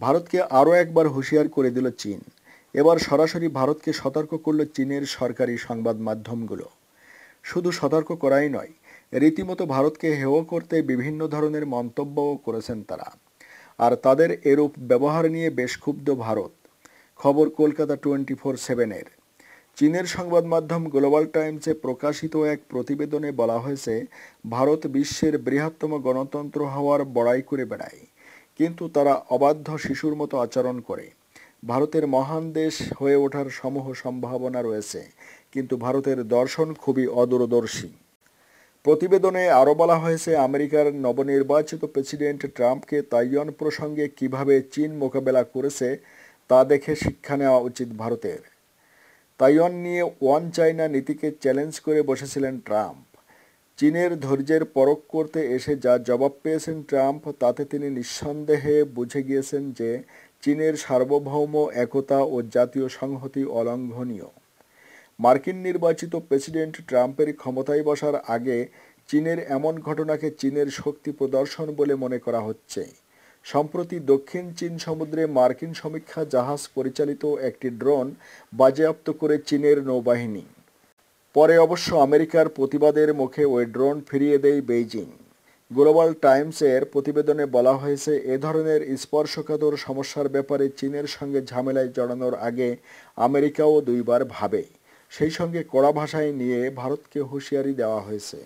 ভারতকে আরও একবার হুঁশিয়ার করে দিল চীন। এবার সরাসরি ভারতকে সতর্ক করল চীনের সরকারি সংবাদ মাধ্যমগুলো। শুধু সতর্ক করাই নয়, রীতিমতো ভারতকে হেয় করতে বিভিন্ন ধরনের মন্তব্যও করেছেন তারা। আর তাদের এরূপ ব্যবহার নিয়ে বেশ ক্ষুব্ধ ভারত। খবর কলকাতা 24/7-এর। চীনের সংবাদ মাধ্যম গ্লোবাল টাইমসে প্রকাশিত এক প্রতিবেদনে বলা হয়েছে, ভারত বিশ্বের বৃহত্তম গণতন্ত্র হওয়ার বড়াই করে বেড়ায়, কিন্তু তারা অবাধ্য শিশুর মতো আচরণ করে। ভারতের মহান দেশ হয়ে ওঠার সমূহ সম্ভাবনা রয়েছে, কিন্তু ভারতের দর্শন খুবই অদূরদর্শী। প্রতিবেদনে আরও বলা হয়েছে, আমেরিকার নবনির্বাচিত প্রেসিডেন্ট ট্রাম্পকে তাইওয়ান প্রসঙ্গে কিভাবে চীন মোকাবেলা করেছে তা দেখে শিক্ষা নেওয়া উচিত ভারতের। তাইওয়ান নিয়ে ওয়ান চায়না নীতিকে চ্যালেঞ্জ করে বসেছিলেন ট্রাম্প। চীনের ধৈর্যের পরখ করতে এসে যা জবাব পেয়েছেন ট্রাম্প, তাতে তিনি নিঃসন্দেহে বুঝে গিয়েছেন যে চীনের সার্বভৌম একতা ও জাতীয় সংহতি অলঙ্ঘনীয়। মার্কিন নির্বাচিত প্রেসিডেন্ট ট্রাম্পের ক্ষমতায় বসার আগে চীনের এমন ঘটনাকে চীনের শক্তি প্রদর্শন বলে মনে করা হচ্ছে। সম্প্রতি দক্ষিণ চীন সমুদ্রে মার্কিন সমীক্ষা জাহাজ পরিচালিত একটি ড্রোন বাজেয়াপ্ত করে চীনের নৌবাহিনী। পরে অবশ্য আমেরিকার প্রতিবাদের মুখে ওই ড্রোন ফিরিয়ে দেয় বেইজিং। গ্লোবাল টাইমসের প্রতিবেদনে বলা হয়েছে, এ ধরনের স্পর্শকাতর সমস্যার ব্যাপারে চীনের সঙ্গে ঝামেলায় জড়ানোর আগে আমেরিকাও দুইবার ভাবে। সেই সঙ্গে কড়া ভাষায় নিয়ে ভারতকে হুঁশিয়ারি দেওয়া হয়েছে।